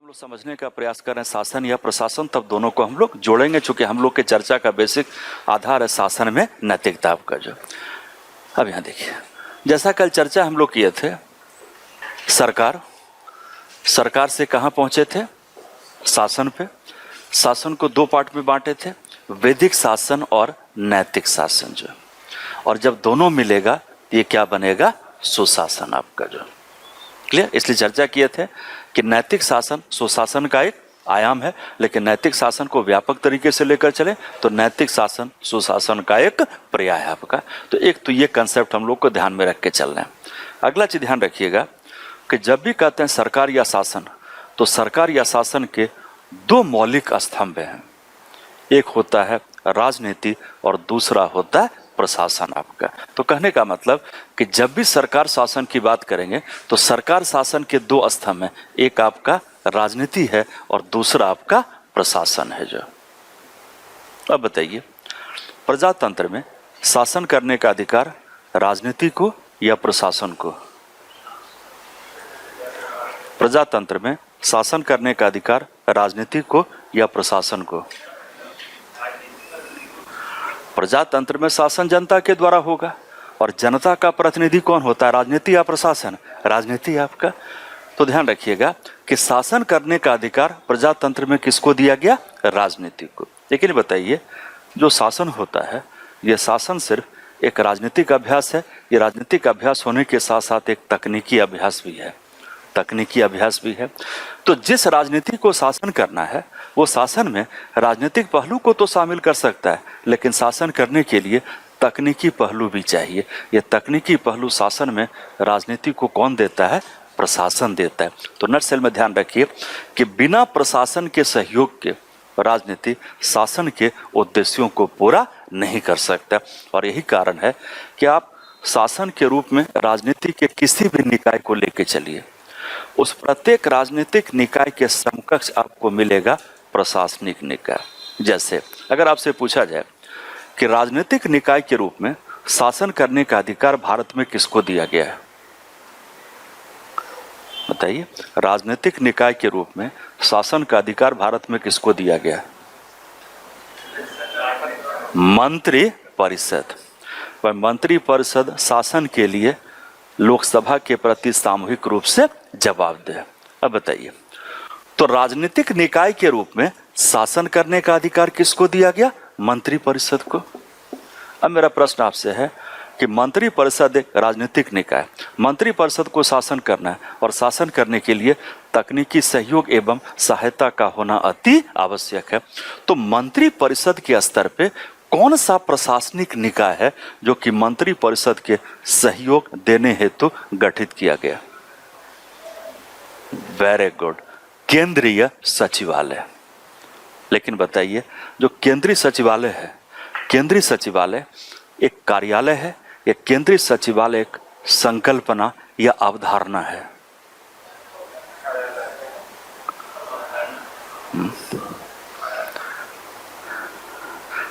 हम लोग समझने का प्रयास कर रहे हैं शासन या प्रशासन, तब दोनों को हम लोग जोड़ेंगे, चूंकि हम लोग के चर्चा का बेसिक आधार है शासन में नैतिकता का जो। अब यहाँ देखिए, जैसा कल चर्चा हम लोग किए थे, सरकार से कहाँ पहुंचे थे? शासन पे। शासन को दो पार्ट में बांटे थे, वैदिक शासन और नैतिक शासन जो। और जब दोनों मिलेगा तो ये क्या बनेगा? सुशासन आपका जो। क्लियर? इसलिए चर्चा किए थे कि नैतिक शासन सुशासन का एक आयाम है, लेकिन नैतिक शासन को व्यापक तरीके से लेकर चले तो नैतिक शासन सुशासन का एक पर्याय है आपका। तो एक तो ये कंसेप्ट हम लोग को ध्यान में रख के चलना है। अगला चीज ध्यान रखिएगा कि जब भी कहते हैं सरकार या शासन, तो सरकार या शासन के दो मौलिक स्तंभ हैं। एक होता है राजनीति और दूसरा होता है प्रशासन आपका। तो कहने का मतलब कि जब भी सरकार शासन की बात करेंगे तो सरकार शासन के दो स्तंभ हैं, एक आपका राजनीति है और दूसरा आपका प्रशासन है जो। अब बताइए, प्रजातंत्र में शासन करने का अधिकार राजनीति को या प्रशासन को? प्रजातंत्र में शासन करने का अधिकार राजनीति को या प्रशासन को? प्रजातंत्र में शासन जनता के द्वारा होगा, और जनता का प्रतिनिधि कौन होता है? राजनीति या प्रशासन? राजनीति आपका। तो ध्यान रखिएगा कि शासन करने का अधिकार प्रजातंत्र में किसको दिया गया? राजनीति को। लेकिन बताइए, जो शासन होता है, यह शासन सिर्फ एक राजनीतिक अभ्यास है। ये राजनीतिक अभ्यास होने के साथ साथ एक तकनीकी अभ्यास भी है। तकनीकी अभ्यास भी है। तो जिस राजनीति को शासन करना है, वो शासन में राजनीतिक पहलू को तो शामिल कर सकता है, लेकिन शासन करने के लिए तकनीकी पहलू भी चाहिए। ये तकनीकी पहलू शासन में राजनीति को कौन देता है? प्रशासन देता है। तो नटसेल में ध्यान रखिए कि बिना प्रशासन के सहयोग के राजनीति शासन के उद्देश्यों को पूरा नहीं कर सकता। और यही कारण है कि आप शासन के रूप में राजनीति के किसी भी निकाय को लेके चलिए, उस प्रत्येक राजनीतिक निकाय के समकक्ष आपको मिलेगा प्रशासनिक निकाय। जैसे अगर आपसे पूछा जाए कि राजनीतिक निकाय के रूप में शासन करने का अधिकार भारत में किसको दिया गया है? बताइए, राजनीतिक निकाय के रूप में शासन का अधिकार भारत में किसको दिया गया है? मंत्री परिषद। वह मंत्री परिषद शासन के लिए लोकसभा के प्रति सामूहिक रूप से जवाबदेह। अब बताइए, तो राजनीतिक निकाय के रूप में शासन करने का अधिकार किसको दिया गया? मंत्री परिषद को। अब मेरा प्रश्न आपसे है कि मंत्री परिषद एक राजनीतिक निकाय, मंत्री परिषद को शासन करना है, और शासन करने के लिए तकनीकी सहयोग एवं सहायता का होना अति आवश्यक है। तो मंत्री परिषद के स्तर पे कौन सा प्रशासनिक निकाय है जो कि मंत्री परिषद के सहयोग देने हेतु गठित किया गया? वेरी गुड, केंद्रीय सचिवालय। लेकिन बताइए, जो केंद्रीय सचिवालय है, केंद्रीय सचिवालय एक कार्यालय है या केंद्रीय सचिवालय एक संकल्पना या अवधारणा है?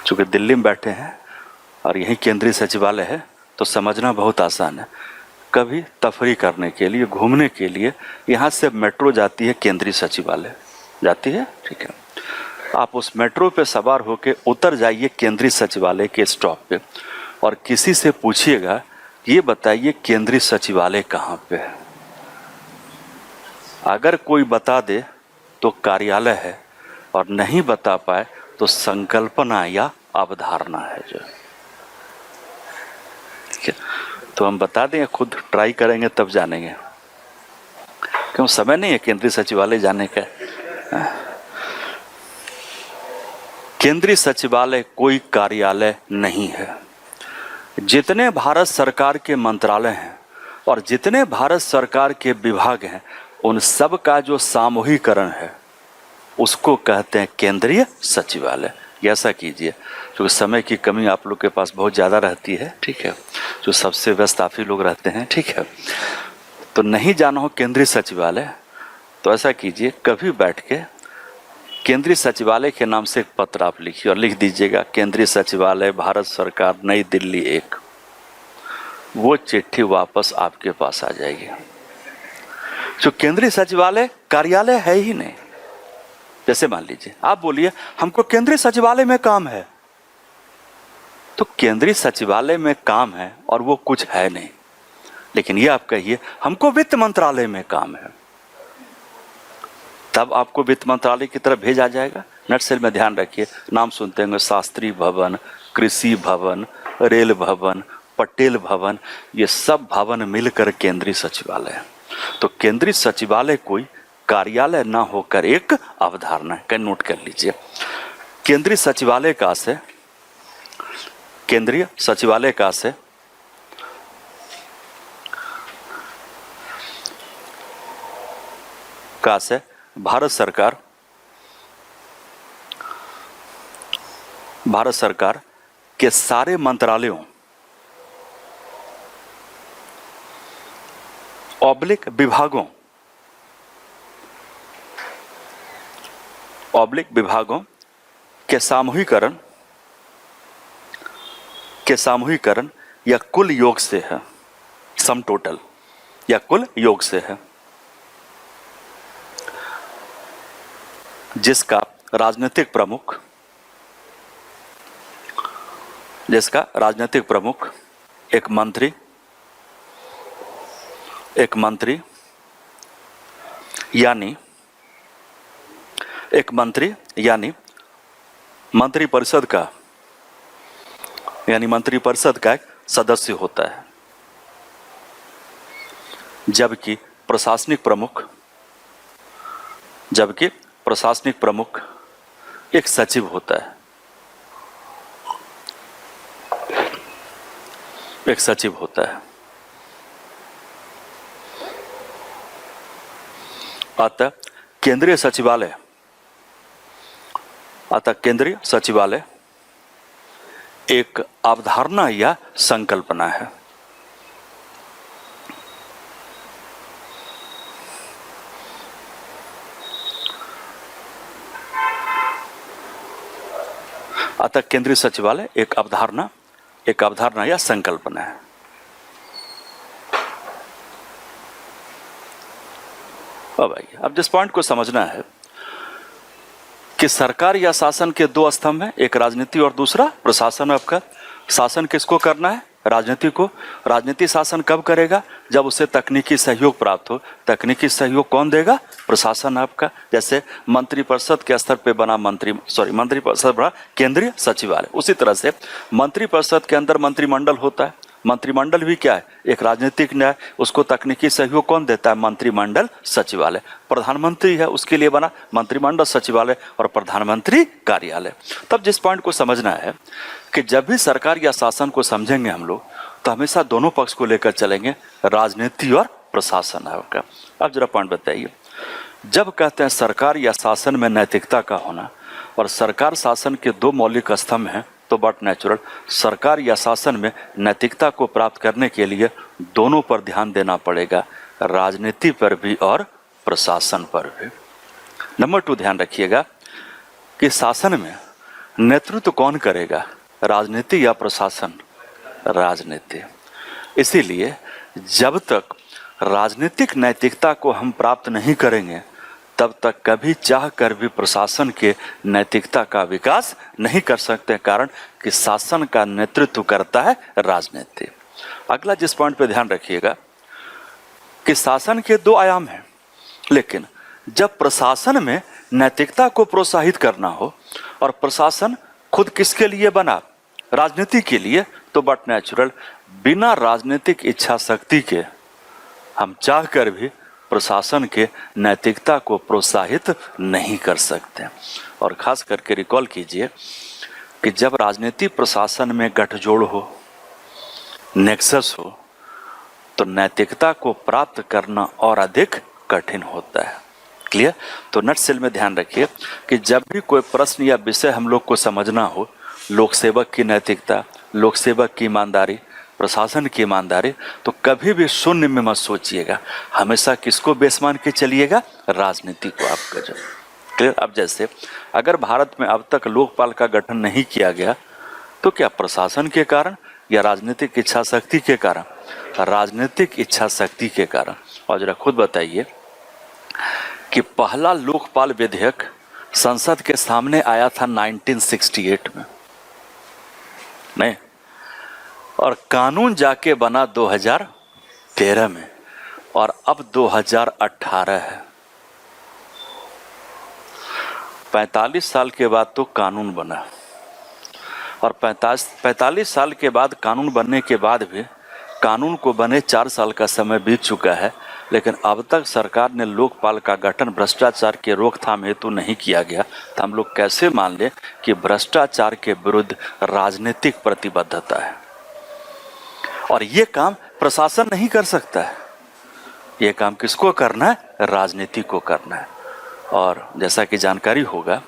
चूंकि दिल्ली में बैठे हैं और यही केंद्रीय सचिवालय है, तो समझना बहुत आसान है। कभी तफरी करने के लिए, घूमने के लिए यहाँ से मेट्रो जाती है, केंद्रीय सचिवालय जाती है, ठीक है। आप उस मेट्रो पे सवार होके उतर जाइए केंद्रीय सचिवालय के स्टॉप पे, और किसी से पूछिएगा ये बताइए केंद्रीय सचिवालय कहाँ पे है। अगर कोई बता दे तो कार्यालय है, और नहीं बता पाए तो संकल्पना या अवधारणा है जो। ठीक है, तो हम बता देंगे, खुद ट्राई करेंगे तब जानेंगे, क्यों समय नहीं है केंद्रीय सचिवालय जाने का। केंद्रीय सचिवालय कोई कार्यालय नहीं है। जितने भारत सरकार के मंत्रालय हैं और जितने भारत सरकार के विभाग हैं, उन सब का जो सामूहिकरण है उसको कहते हैं केंद्रीय सचिवालय। ऐसा कीजिए, क्योंकि समय की कमी आप लोग के पास बहुत ज़्यादा रहती है, ठीक है, जो सबसे व्यस्त आप ही लोग रहते हैं, ठीक है। तो नहीं जाना हो केंद्रीय सचिवालय, तो ऐसा कीजिए, कभी बैठ के केंद्रीय सचिवालय के नाम से एक पत्र आप लिखिए और लिख दीजिएगा केंद्रीय सचिवालय भारत सरकार नई दिल्ली 1। वो चिट्ठी वापस आपके पास आ जाएगी। जो केंद्रीय सचिवालय कार्यालय है ही नहीं। जैसे मान लीजिए आप बोलिए हमको केंद्रीय सचिवालय में काम है, तो केंद्रीय सचिवालय में काम है और वो कुछ है नहीं। लेकिन ये आप कहिए हमको वित्त मंत्रालय में काम है, तब आपको वित्त मंत्रालय की तरफ भेजा जाएगा। नटसेल में ध्यान रखिए, नाम सुनते होंगे शास्त्री भवन, कृषि भवन, रेल भवन, पटेल भवन, ये सब भवन मिलकर केंद्रीय सचिवालय है। तो केंद्रीय सचिवालय कोई कार्यालय ना होकर एक अवधारणा है। नोट कर लीजिए, केंद्रीय सचिवालय का से केंद्रीय सचिवालय का से भारत सरकार के सारे मंत्रालयों ऑब्लिक विभागों के सामूहिकरण या कुल योग से है, सम टोटल या कुल योग से है, जिसका राजनीतिक प्रमुख एक मंत्री यानी मंत्रिपरिषद का एक सदस्य होता है, जबकि प्रशासनिक प्रमुख एक सचिव होता है। अतः केंद्रीय सचिवालय एक अवधारणा या संकल्पना है। अतः केंद्रीय सचिवालय एक अवधारणा या संकल्पना है। अब जिस पॉइंट को समझना है कि सरकार या शासन के दो स्तंभ हैं, एक राजनीति और दूसरा प्रशासन। आपका शासन किसको करना है? राजनीति को। राजनीति शासन कब करेगा? जब उसे तकनीकी सहयोग प्राप्त हो। तकनीकी सहयोग कौन देगा? प्रशासन आपका। जैसे मंत्रिपरिषद के स्तर पे बना मंत्रिपरिषद बना केंद्रीय सचिवालय, उसी तरह से मंत्रिपरिषद के अंदर मंत्रिमंडल होता है। मंत्रिमंडल भी क्या है? एक राजनीतिक न्याय, उसको तकनीकी सहयोग कौन देता है? मंत्रिमंडल सचिवालय। प्रधानमंत्री है, उसके लिए बना मंत्रिमंडल सचिवालय और प्रधानमंत्री कार्यालय। तब जिस पॉइंट को समझना है कि जब भी सरकार या शासन को समझेंगे हम लोग, तो हमेशा दोनों पक्ष को लेकर चलेंगे, राजनीति और प्रशासन आपका। अब जरा पॉइंट बताइए, जब कहते हैं सरकार या शासन में नैतिकता का होना, और सरकार शासन के दो मौलिक स्तंभ हैं, तो बट नेचुरल सरकार या शासन में नैतिकता को प्राप्त करने के लिए दोनों पर ध्यान देना पड़ेगा, राजनीति पर भी और प्रशासन पर भी। नंबर 2 ध्यान रखिएगा कि शासन में नेतृत्व कौन करेगा? राजनीति या प्रशासन? राजनीति। इसीलिए जब तक राजनीतिक नैतिकता को हम प्राप्त नहीं करेंगे, तब तक कभी चाह कर भी प्रशासन के नैतिकता का विकास नहीं कर सकते, कारण कि शासन का नेतृत्व करता है राजनीति। अगला जिस पॉइंट पे ध्यान रखिएगा कि शासन के दो आयाम हैं, लेकिन जब प्रशासन में नैतिकता को प्रोत्साहित करना हो, और प्रशासन खुद किसके लिए बना? राजनीति के लिए, तो बट नेचुरल बिना राजनीतिक इच्छा शक्ति के हम चाह कर भी प्रशासन के नैतिकता को प्रोत्साहित नहीं कर सकते। और खास करके रिकॉल कीजिए कि जब राजनीति प्रशासन में गठजोड़ हो, नेक्सस हो, तो नैतिकता को प्राप्त करना और अधिक कठिन होता है। क्लियर? तो नटसेल में ध्यान रखिए कि जब भी कोई प्रश्न या विषय हम लोग को समझना हो, लोक सेवक की नैतिकता, लोक सेवक की ईमानदारी, प्रशासन की ईमानदारी, तो कभी भी शून्य में मत सोचिएगा, हमेशा किसको बेस मान के चलिएगा? राजनीति को आपका जब। क्लियर? अब जैसे अगर भारत में अब तक लोकपाल का गठन नहीं किया गया, तो क्या प्रशासन के कारण या राजनीतिक इच्छा शक्ति के कारण? राजनीतिक इच्छा शक्ति के कारण। और जरा खुद बताइए कि पहला लोकपाल विधेयक संसद के सामने आया था 1968 में, नहीं, और कानून जाके बना 2013 में, और अब 2018 है। 45 साल के बाद तो कानून बना, और 45 साल के बाद कानून बनने के बाद भी कानून को बने 4 साल का समय बीत चुका है, लेकिन अब तक सरकार ने लोकपाल का गठन भ्रष्टाचार के रोकथाम हेतु नहीं किया गया। तो हम लोग कैसे मान लें कि भ्रष्टाचार के विरुद्ध राजनीतिक प्रतिबद्धता है? और ये काम प्रशासन नहीं कर सकता है, ये काम किसको करना है? राजनीति को करना है। और जैसा कि जानकारी होगा,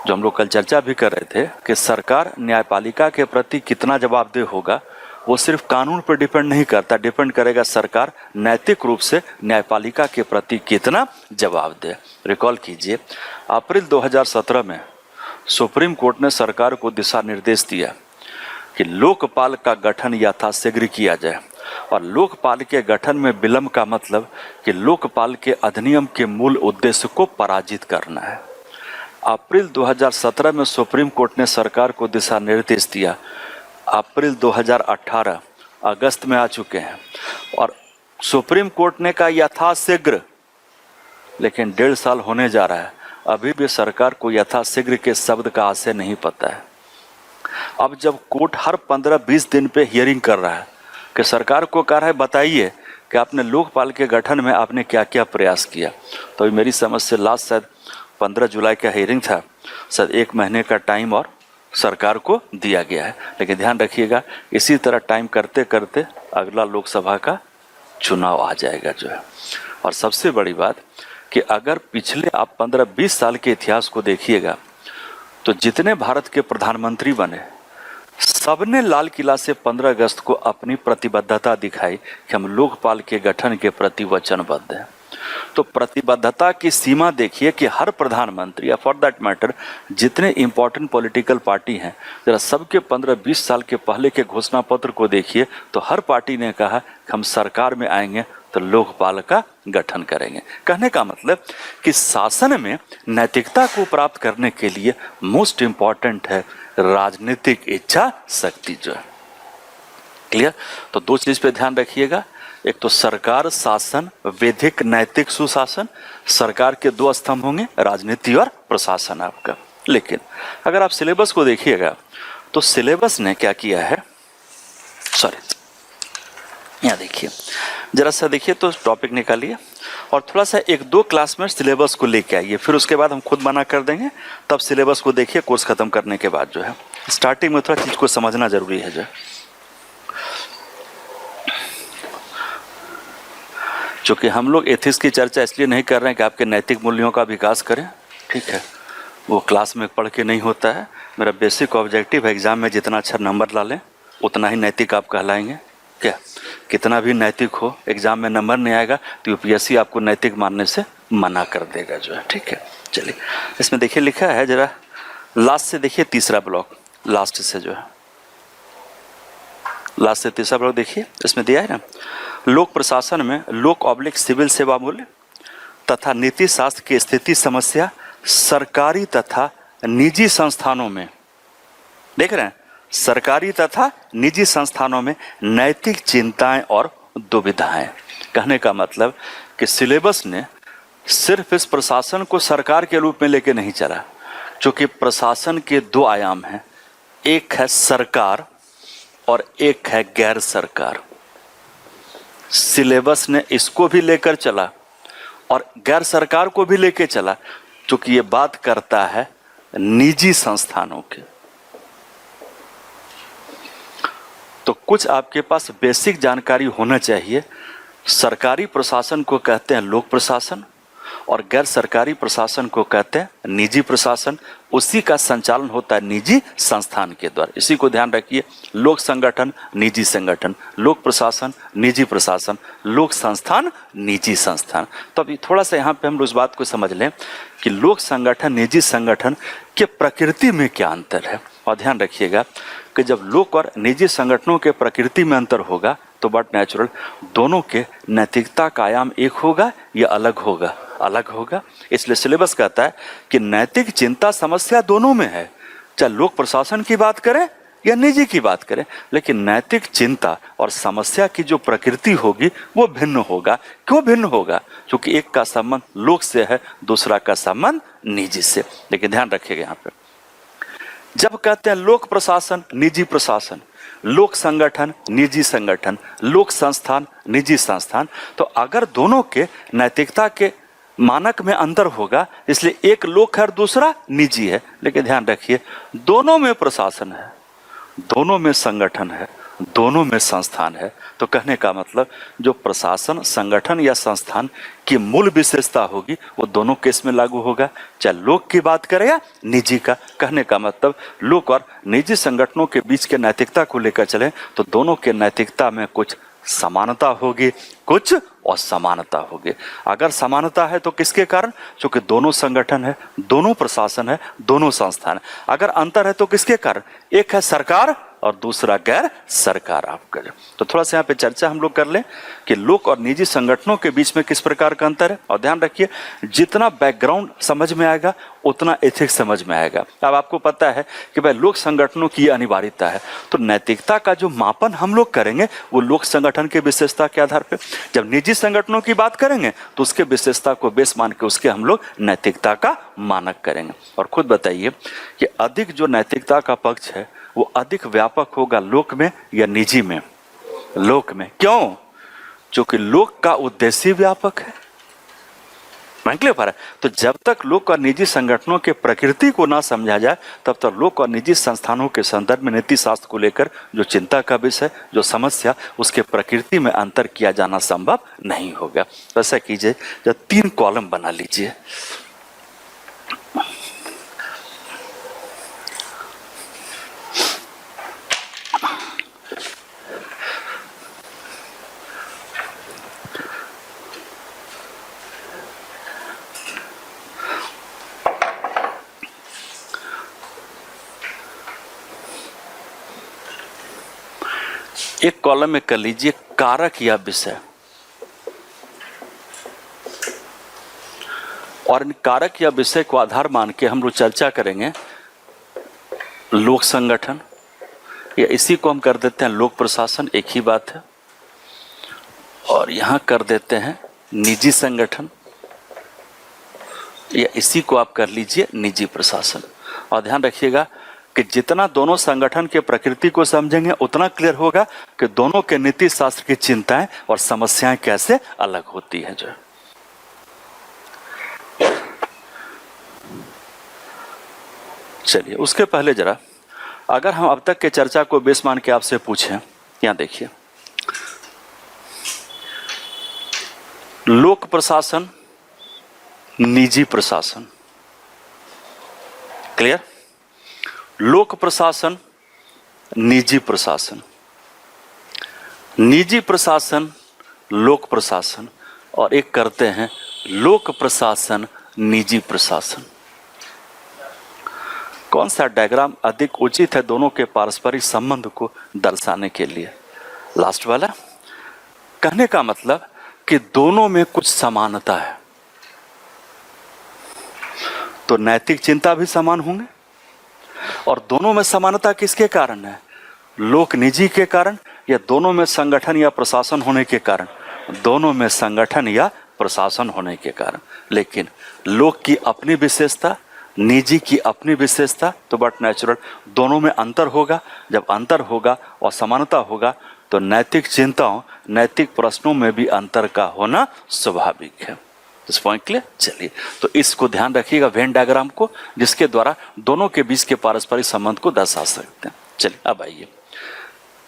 जो हम लोग कल चर्चा भी कर रहे थे कि सरकार न्यायपालिका के प्रति कितना जवाबदेह होगा, वो सिर्फ कानून पर डिपेंड नहीं करता, डिपेंड करेगा सरकार नैतिक रूप से न्यायपालिका के प्रति कितना जवाबदेह। रिकॉल कीजिए, अप्रैल 2017 में सुप्रीम कोर्ट ने सरकार को दिशा निर्देश दिया कि लोकपाल का गठन यथाशीघ्र किया जाए। और लोकपाल के गठन में विलंब का मतलब कि लोकपाल के अधिनियम के मूल उद्देश्य को पराजित करना है। अप्रैल 2017 में सुप्रीम कोर्ट ने सरकार को दिशा निर्देश दिया। अप्रैल 2018 अगस्त में आ चुके हैं, और सुप्रीम कोर्ट ने कहा यथाशीघ्र, लेकिन 1.5 साल होने जा रहा है, अभी भी सरकार को यथाशीघ्र के शब्द का आशय नहीं पता है। अब जब कोर्ट हर 15-20 दिन पे हियरिंग कर रहा है कि सरकार को कह रहा है बताइए कि आपने लोकपाल के गठन में आपने क्या क्या प्रयास किया, तो मेरी समझ से लास्ट शायद 15 जुलाई का हियरिंग था, शायद 1 महीने का टाइम और सरकार को दिया गया है। लेकिन ध्यान रखिएगा, इसी तरह टाइम करते करते अगला लोकसभा का चुनाव आ जाएगा जो है। और सबसे बड़ी बात कि अगर पिछले आप 15-20 साल के इतिहास को देखिएगा तो जितने भारत के प्रधानमंत्री बने, सबने लाल किला से 15 अगस्त को अपनी प्रतिबद्धता दिखाई कि हम लोकपाल के गठन के प्रति वचनबद्ध हैं। तो प्रतिबद्धता की सीमा देखिए कि हर प्रधानमंत्री या फॉर दैट मैटर जितने इंपॉर्टेंट पॉलिटिकल पार्टी हैं, जरा सबके 15-20 साल के पहले के घोषणा पत्र को देखिए तो हर पार्टी ने कहा कि हम सरकार में आएंगे तो लोकपाल का गठन करेंगे। कहने का मतलब कि शासन में नैतिकता को प्राप्त करने के लिए मोस्ट इंपॉर्टेंट है राजनीतिक इच्छा शक्ति जो है। क्लियर? तो 2 चीज पे ध्यान रखिएगा, एक तो सरकार शासन, वैधिक नैतिक सुशासन। सरकार के 2 स्तंभ होंगे, राजनीति और प्रशासन आपका। लेकिन अगर आप सिलेबस को देखिएगा तो सिलेबस ने क्या किया है, यहाँ देखिए, जरा सा देखिए तो टॉपिक निकालिए और थोड़ा सा 1-2 क्लास में सिलेबस को लेके आइए, फिर उसके बाद हम खुद बना कर देंगे। तब सिलेबस को देखिए कोर्स खत्म करने के बाद जो है, स्टार्टिंग में थोड़ा चीज को समझना जरूरी है जो। चूंकि हम लोग एथिक्स की चर्चा इसलिए नहीं कर रहे हैं कि आपके नैतिक मूल्यों का विकास करें, ठीक है, वो क्लास में पढ़ के नहीं होता है। मेरा बेसिक ऑब्जेक्टिव है एग्जाम में जितना अच्छा नंबर ला लें उतना ही नैतिक आप कहलाएंगे। क्या कितना भी नैतिक हो, एग्जाम में नंबर नहीं आएगा तो यूपीएससी आपको नैतिक मानने से मना कर देगा जो है, ठीक है। चलिए इसमें देखिए लिखा है, जरा लास्ट से देखिए, तीसरा ब्लॉक लास्ट से जो है, लास्ट से तीसरा ब्लॉक देखिए, इसमें दिया है ना, लोक प्रशासन में लोक/ सिविल सेवा मूल्य तथा नीति शास्त्र की स्थिति समस्या सरकारी तथा निजी संस्थानों में, देख रहे हैं, सरकारी तथा निजी संस्थानों में नैतिक चिंताएं और दुविधाएं। कहने का मतलब कि सिलेबस ने सिर्फ इस प्रशासन को सरकार के रूप में लेके नहीं चला, क्योंकि प्रशासन के 2 आयाम हैं, एक है सरकार और एक है गैर सरकार। सिलेबस ने इसको भी लेकर चला और गैर सरकार को भी लेके चला, क्योंकि ये बात करता है निजी संस्थानों के। तो कुछ आपके पास बेसिक जानकारी होना चाहिए। सरकारी प्रशासन को कहते हैं लोक प्रशासन और गैर सरकारी प्रशासन को कहते हैं निजी प्रशासन। उसी का संचालन होता है निजी संस्थान के द्वारा। इसी को ध्यान रखिए, लोक संगठन, निजी संगठन, लोक प्रशासन, निजी प्रशासन, लोक संस्थान, निजी संस्थान। तो अभी थोड़ा सा यहाँ पे हम उस बात को समझ लें कि लोक संगठन, निजी संगठन के प्रकृति में क्या अंतर है। और ध्यान रखिएगा कि जब लोक और निजी संगठनों के प्रकृति में अंतर होगा तो बट नेचुरल दोनों के नैतिकता का आयाम एक होगा या अलग होगा, अलग होगा। इसलिए सिलेबस कहता है कि नैतिक चिंता समस्या दोनों में है, चाहे लोक प्रशासन की बात करें या निजी की बात करें, लेकिन नैतिक चिंता और समस्या की जो प्रकृति होगी वो भिन्न होगा। क्यों भिन्न होगा? क्योंकि एक का संबंध लोक से है, दूसरा का संबंध निजी से। लेकिन ध्यान रखिएगा यहाँ पे जब कहते हैं लोक प्रशासन निजी प्रशासन, लोक संगठन निजी संगठन, लोक संस्थान निजी संस्थान, तो अगर दोनों के नैतिकता के मानक में अंतर होगा, इसलिए एक लोक है और दूसरा निजी है। लेकिन ध्यान रखिए दोनों में प्रशासन है, दोनों में संगठन है, दोनों में संस्थान है। तो कहने का मतलब जो प्रशासन संगठन या संस्थान की मूल विशेषता होगी वो दोनों केस में लागू होगा, चाहे लोक की बात करें या निजी का। कहने का मतलब लोक और निजी संगठनों के बीच के नैतिकता को लेकर चले तो दोनों के नैतिकता में कुछ समानता होगी, कुछ असमानता होगी। अगर समानता है तो किसके कारण? क्योंकि दोनों संगठन है, दोनों प्रशासन है, दोनों संस्थान है। अगर अंतर है तो किसके कारण? एक है सरकार और दूसरा गैर सरकार। आप करें तो थोड़ा सा यहाँ पे चर्चा हम लोग कर लें कि लोक और निजी संगठनों के बीच में किस प्रकार का अंतर है। और ध्यान रखिए जितना बैकग्राउंड समझ में आएगा उतना एथिक्स समझ में आएगा। अब आपको पता है कि भाई लोक संगठनों की अनिवार्यता है, तो नैतिकता का जो मापन हम लोग करेंगे वो लोक संगठन के विशेषता के आधार पर। जब निजी संगठनों की बात करेंगे तो उसके विशेषता को बेस मान के उसके हम लोग नैतिकता का मानक करेंगे। और खुद बताइए कि अधिक जो नैतिकता का पक्ष है वो अधिक व्यापक होगा लोक में या निजी में? लोक में। क्यों? क्योंकि लोक का उद्देश्य व्यापक है। तो जब तक लोक और निजी संगठनों के प्रकृति को ना समझा जाए तब तक लोक और निजी संस्थानों के संदर्भ में नीति शास्त्र को लेकर जो चिंता का विषय, जो समस्या, उसके प्रकृति में अंतर किया जाना संभव नहीं होगा। ऐसा कीजिए जब 3 कॉलम बना लीजिए। एक कॉलम में कर लीजिए कारक या विषय, और इन कारक या विषय को आधार मान के हम लोग चर्चा करेंगे लोक संगठन, या इसी को हम कर देते हैं लोक प्रशासन, एक ही बात है। और यहां कर देते हैं निजी संगठन, या इसी को आप कर लीजिए निजी प्रशासन। और ध्यान रखिएगा कि जितना दोनों संगठन के प्रकृति को समझेंगे उतना क्लियर होगा कि दोनों के नीति शास्त्र की चिंताएं और समस्याएं कैसे अलग होती हैं। जो चलिए उसके पहले जरा अगर हम अब तक के चर्चा को बेस मान के आपसे पूछें, यहां देखिए लोक प्रशासन निजी प्रशासन, क्लियर? लोक प्रशासन निजी प्रशासन, निजी प्रशासन लोक प्रशासन, और एक करते हैं लोक प्रशासन निजी प्रशासन। कौन सा डायग्राम अधिक उचित है दोनों के पारस्परिक संबंध को दर्शाने के लिए? लास्ट वाला। कहने का मतलब कि दोनों में कुछ समानता है, तो नैतिक चिंता भी समान होंगे। और दोनों में समानता किसके कारण है? लोक निजी के कारण, या दोनों में संगठन या प्रशासन होने के कारण? दोनों में संगठन या प्रशासन होने के कारण। लेकिन लोक की अपनी विशेषता, निजी की अपनी विशेषता, तो बट नेचुरल दोनों में अंतर होगा। जब अंतर होगा और समानता होगा तो नैतिक चिंताओं, नैतिक प्रश्नों में भी अंतर का होना स्वाभाविक है। इस पॉइंट क्लियर? चलिए तो इसको ध्यान रखिएगा वेन डायग्राम को, जिसके द्वारा दोनों के बीच के पारस्परिक संबंध को दर्शा सकते हैं। चलिए अब आइए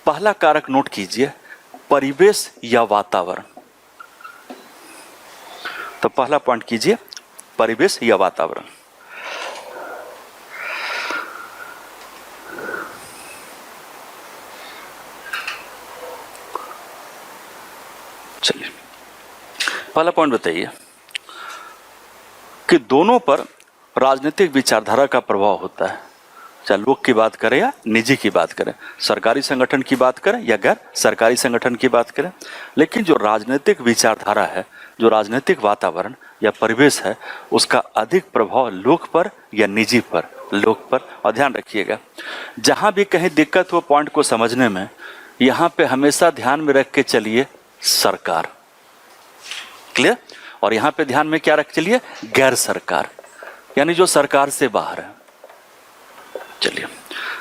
पहला कारक नोट कीजिए, परिवेश या वातावरण। तो पहला पॉइंट कीजिए परिवेश या वातावरण। चलिए पहला पॉइंट बताइए कि दोनों पर राजनीतिक विचारधारा का प्रभाव होता है। चाहे लोक की बात करें या निजी की बात करें, सरकारी संगठन की बात करें या गैर सरकारी संगठन की बात करें। लेकिन जो राजनीतिक विचारधारा है, जो राजनीतिक वातावरण या परिवेश है, उसका अधिक प्रभाव लोक पर या निजी पर, लोक पर। और ध्यान रखिएगा, जहां भी कहीं दिक्कत हो पॉइंट को समझने में, यहां पे हमेशा ध्यान में रख के चलिए सरकार। क्लियर? और यहां पे ध्यान में क्या रख चलिए? गैर सरकार, यानी जो सरकार से बाहर है। चलिए,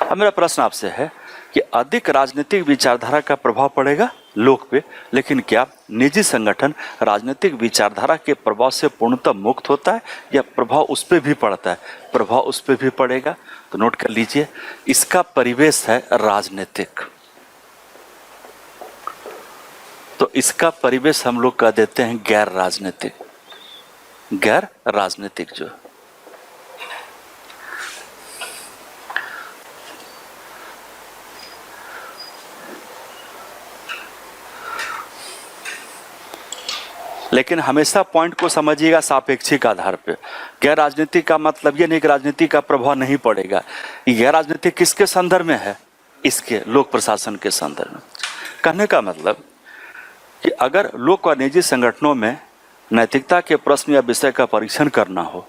अब मेरा प्रश्न आपसे है कि अधिक राजनीतिक विचारधारा का प्रभाव पड़ेगा लोक पे, लेकिन क्या निजी संगठन राजनीतिक विचारधारा के प्रभाव से पूर्णतः मुक्त होता है या प्रभाव उस पर भी पड़ता है? प्रभाव उस पर भी पड़ेगा। तो नोट कर लीजिए, इसका परिवेश है राजनीतिक, तो इसका परिवेश हम लोग कह देते हैं गैर राजनीतिक। गैर राजनीतिक जो लेकिन हमेशा पॉइंट को समझिएगा सापेक्षिक आधार पे। गैर राजनीतिक का मतलब ये नहीं कि राजनीति का प्रभाव नहीं पड़ेगा। गैर राजनीतिक किसके संदर्भ में है? इसके लोक प्रशासन के संदर्भ में। कहने का मतलब कि अगर लोक और निजी संगठनों में नैतिकता के प्रश्न या विषय का परीक्षण करना हो,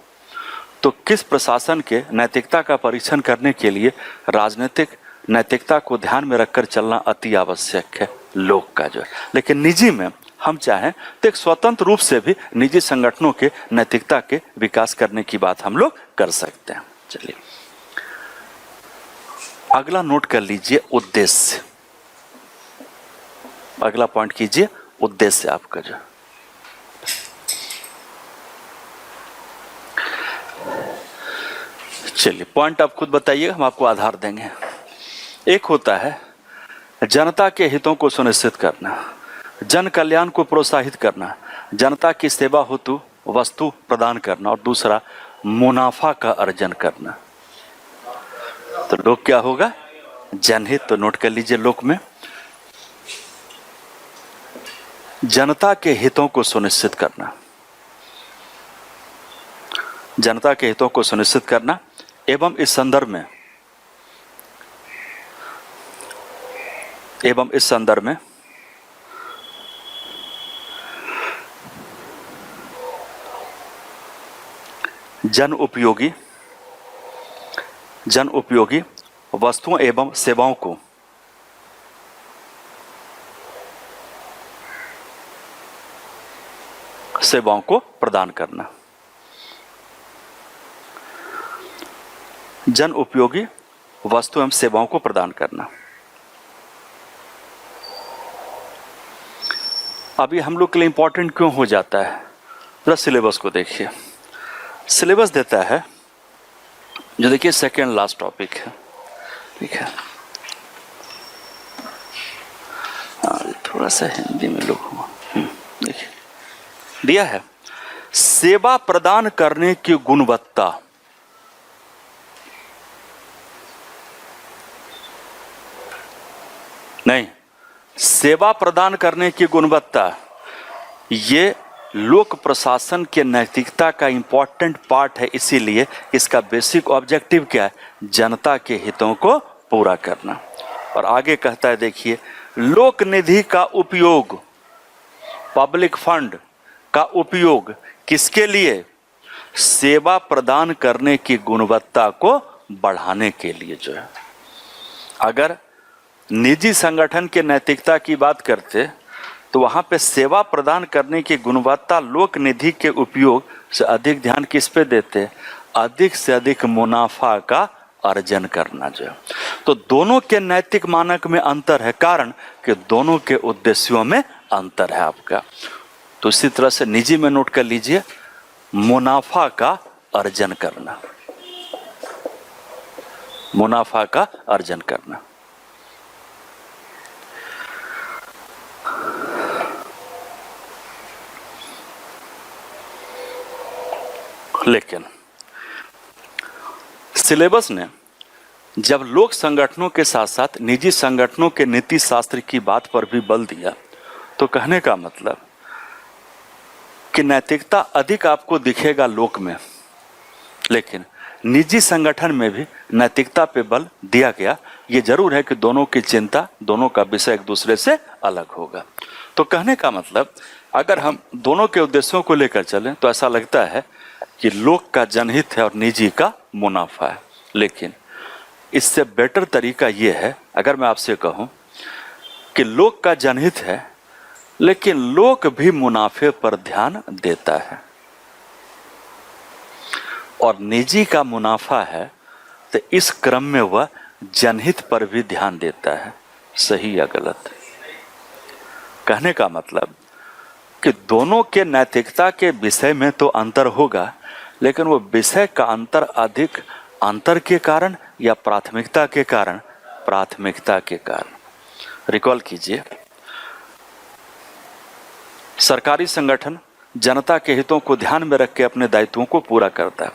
तो किस प्रशासन के नैतिकता का परीक्षण करने के लिए राजनीतिक नैतिकता को ध्यान में रखकर चलना अति आवश्यक है, लोक का जो है। लेकिन निजी में हम चाहें तो एक स्वतंत्र रूप से भी निजी संगठनों के नैतिकता के विकास करने की बात हम लोग कर सकते हैं। चलिए, अगला नोट कर लीजिए, उद्देश्य। अगला पॉइंट कीजिए, उद्देश्य आपका जो। चलिए, पॉइंट आप खुद बताइएगा, हम आपको आधार देंगे। एक होता है जनता के हितों को सुनिश्चित करना, जन कल्याण को प्रोत्साहित करना, जनता की सेवा हेतु वस्तु प्रदान करना, और दूसरा मुनाफा का अर्जन करना। तो लोक क्या होगा? जनहित। तो नोट कर लीजिए, लोक में जनता के हितों को सुनिश्चित करना, जनता के हितों को सुनिश्चित करना, एवं इस संदर्भ में जन उपयोगी वस्तुओं एवं सेवाओं को प्रदान करना। जन उपयोगी वस्तु एवं सेवाओं को प्रदान करना। अभी हम लोग के लिए इंपॉर्टेंट क्यों हो जाता है? जरा सिलेबस को देखिए। सिलेबस देता है जो, देखिए सेकेंड लास्ट टॉपिक है, ठीक है। थोड़ा सा हिंदी में लोग देखिए दिया है, सेवा प्रदान करने की गुणवत्ता। नहीं, सेवा प्रदान करने की गुणवत्ता, ये लोक प्रशासन के नैतिकता का इंपॉर्टेंट पार्ट है। इसीलिए इसका बेसिक ऑब्जेक्टिव क्या है? जनता के हितों को पूरा करना। और आगे कहता है, देखिए, लोक निधि का उपयोग, पब्लिक फंड का उपयोग किसके लिए? सेवा प्रदान करने की गुणवत्ता को बढ़ाने के लिए जो है। अगर निजी संगठन के नैतिकता की बात करते तो वहां पे सेवा प्रदान करने की गुणवत्ता, लोक निधि के उपयोग से अधिक ध्यान किस पे देते? अधिक से अधिक मुनाफा का अर्जन करना जो है। तो दोनों के नैतिक मानक में अंतर है, कारण कि दोनों के उद्देश्यों में अंतर है आपका। तो इसी तरह से निजी में नोट कर लीजिए, मुनाफा का अर्जन करना, मुनाफा का अर्जन करना। लेकिन सिलेबस ने जब लोक संगठनों के साथ साथ निजी संगठनों के नीति शास्त्र की बात पर भी बल दिया, तो कहने का मतलब कि नैतिकता अधिक आपको दिखेगा लोक में, लेकिन निजी संगठन में भी नैतिकता पे बल दिया गया। ये जरूर है कि दोनों की चिंता, दोनों का विषय एक दूसरे से अलग होगा। तो कहने का मतलब, अगर हम दोनों के उद्देश्यों को लेकर चलें तो ऐसा लगता है कि लोक का जनहित है और निजी का मुनाफा है। लेकिन इससे बेटर तरीका ये है, अगर मैं आपसे कहूं कि लोक का जनहित है लेकिन लोक भी मुनाफे पर ध्यान देता है और निजी का मुनाफा है, तो इस क्रम में वह जनहित पर भी ध्यान देता है। सही या गलत? कहने का मतलब कि दोनों के नैतिकता के विषय में तो अंतर होगा, लेकिन वो विषय का अंतर अधिक अंतर के कारण या प्राथमिकता के कारण? प्राथमिकता के कारण। रिकॉल कीजिए, सरकारी संगठन जनता के हितों को ध्यान में रख के अपने दायित्वों को पूरा करता है।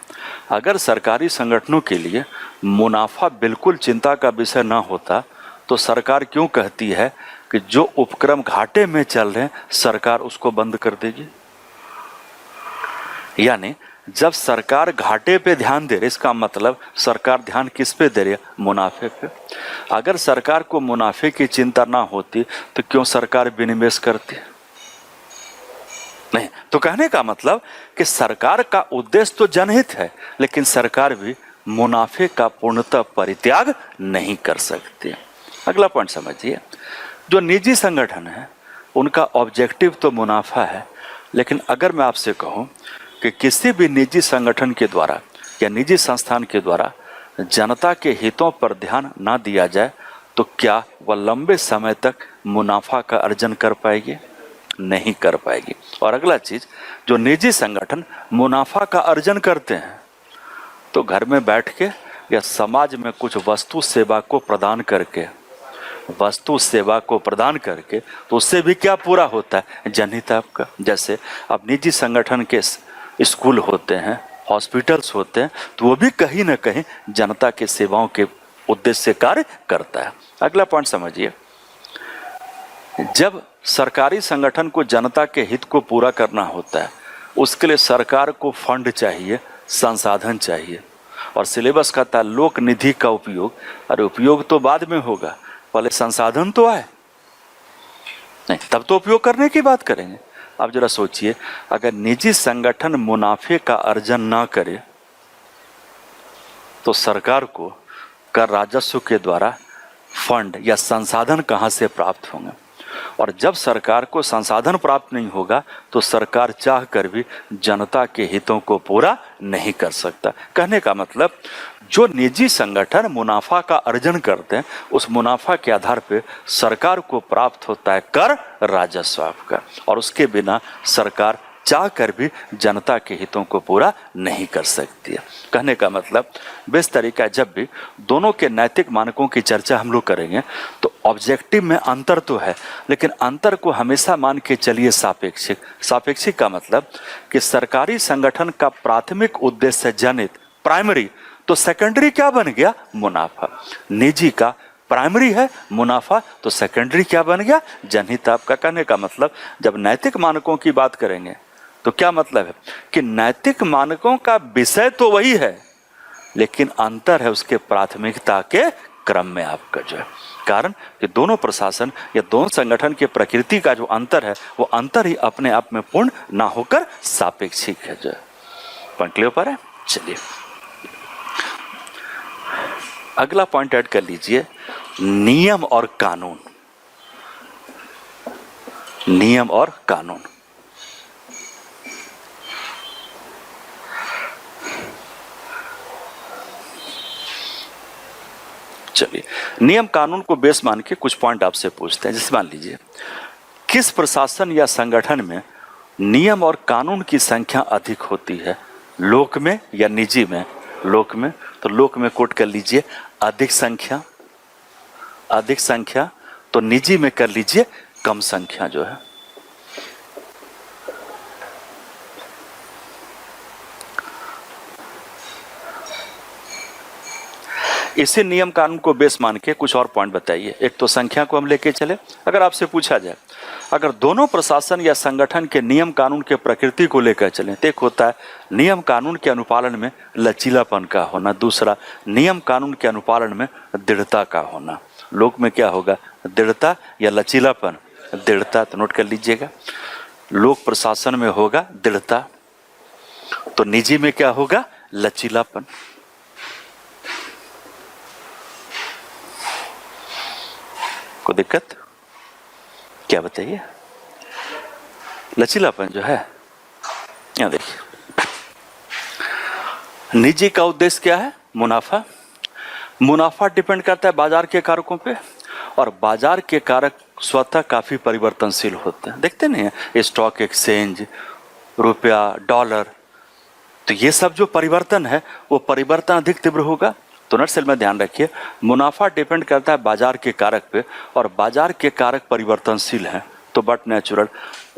अगर सरकारी संगठनों के लिए मुनाफा बिल्कुल चिंता का विषय न होता तो सरकार क्यों कहती है कि जो उपक्रम घाटे में चल रहे हैं सरकार उसको बंद कर देगी? यानी जब सरकार घाटे पे ध्यान दे रही, इसका मतलब सरकार ध्यान किस पे दे रही है? मुनाफे पे। अगर सरकार को मुनाफे की चिंता ना होती तो क्यों सरकार विनिवेश करती? नहीं। तो कहने का मतलब कि सरकार का उद्देश्य तो जनहित है, लेकिन सरकार भी मुनाफे का पूर्णतः परित्याग नहीं कर सकती। अगला पॉइंट समझिए, जो निजी संगठन है उनका ऑब्जेक्टिव तो मुनाफा है, लेकिन अगर मैं आपसे कहूं कि किसी भी निजी संगठन के द्वारा या निजी संस्थान के द्वारा जनता के हितों पर ध्यान ना दिया जाए तो क्या वह लंबे समय तक मुनाफा का अर्जन कर पाएगी? नहीं कर पाएगी। और अगला चीज, जो निजी संगठन मुनाफा का अर्जन करते हैं तो घर में बैठ के या समाज में कुछ वस्तु सेवा को प्रदान करके तो उससे भी क्या पूरा होता है? जनहित आपका। जैसे अब निजी संगठन के स्कूल होते हैं, हॉस्पिटल्स होते हैं, तो वो भी कहीं ना कहीं जनता के सेवाओं के उद्देश्य से कार्य करता है। अगला पॉइंट समझिए, जब सरकारी संगठन को जनता के हित को पूरा करना होता है उसके लिए सरकार को फंड चाहिए, संसाधन चाहिए। और सिलेबस कहता है लोक निधि का उपयोग। अरे उपयोग तो बाद में होगा, पहले संसाधन तो आए, नहीं तब तो उपयोग करने की बात करेंगे। आप जरा सोचिए, अगर निजी संगठन मुनाफे का अर्जन ना करे तो सरकार को कर राजस्व के द्वारा फंड या संसाधन कहां से प्राप्त होंगे? और जब सरकार को संसाधन प्राप्त नहीं होगा तो सरकार चाह कर भी जनता के हितों को पूरा नहीं कर सकता। कहने का मतलब, जो निजी संगठन मुनाफा का अर्जन करते हैं उस मुनाफा के आधार पर सरकार को प्राप्त होता है कर राजस्व का, और उसके बिना सरकार चाह कर भी जनता के हितों को पूरा नहीं कर सकती है। कहने का मतलब बेस तरीका है, जब भी दोनों के नैतिक मानकों की चर्चा हम लोग करेंगे तो ऑब्जेक्टिव में अंतर तो है, लेकिन अंतर को हमेशा मान के चलिए सापेक्षिक। सापेक्षिक का मतलब कि सरकारी संगठन का प्राथमिक उद्देश्य जनहित, प्राइमरी, तो सेकेंडरी क्या बन गया? मुनाफा। निजी का प्राइमरी है मुनाफा, तो सेकेंडरी क्या बन गया? जनहित आपका। कहने का मतलब जब नैतिक मानकों की बात करेंगे तो क्या मतलब है कि नैतिक मानकों का विषय तो वही है, लेकिन अंतर है उसके प्राथमिकता के क्रम में आपका जो है। कारण कि दोनों प्रशासन या दोनों संगठन के प्रकृति का जो अंतर है वो अंतर ही अपने आप में पूर्ण ना होकर सापेक्षिक है जो है। पॉइंट क्लियर पर है? चलिए अगला पॉइंट ऐड कर लीजिए, नियम और कानून। नियम और कानून। चलिए नियम कानून को बेस मान के कुछ पॉइंट आपसे पूछते हैं। जैसे मान लीजिए, किस प्रशासन या संगठन में नियम और कानून की संख्या अधिक होती है, लोक में या निजी में? लोक में। तो लोक में कोट कर लीजिए अधिक संख्या, अधिक संख्या। तो निजी में कर लीजिए कम संख्या जो है। इसी नियम कानून को बेस मान के कुछ और पॉइंट बताइए। एक तो संख्या को हम लेके चले। अगर आपसे पूछा जाए अगर दोनों प्रशासन या संगठन के नियम कानून के प्रकृति को लेकर चलें तो एक होता है नियम कानून के अनुपालन में लचीलापन का होना, दूसरा नियम कानून के अनुपालन में दृढ़ता का होना। लोक में क्या होगा, दृढ़ता या लचीलापन? दृढ़ता, तो नोट कर लीजिएगा। लोक प्रशासन में होगा दृढ़ता, तो निजी में क्या होगा, लचीलापन। को दिक्कत क्या बताइए? लचीलापन जो है, यहां देखिए, निजी का उद्देश्य क्या है, मुनाफा। मुनाफा डिपेंड करता है बाजार के कारकों पे, और बाजार के कारक स्वतः काफी परिवर्तनशील होते हैं। देखते नहीं है स्टॉक एक्सचेंज, रुपया, डॉलर, तो ये सब जो परिवर्तन है वो परिवर्तन अधिक तीव्र होगा। तो नर्सल में ध्यान रखिए, मुनाफा डिपेंड करता है बाजार के कारक पे, और बाजार के कारक परिवर्तनशील हैं, तो बट नेचुरल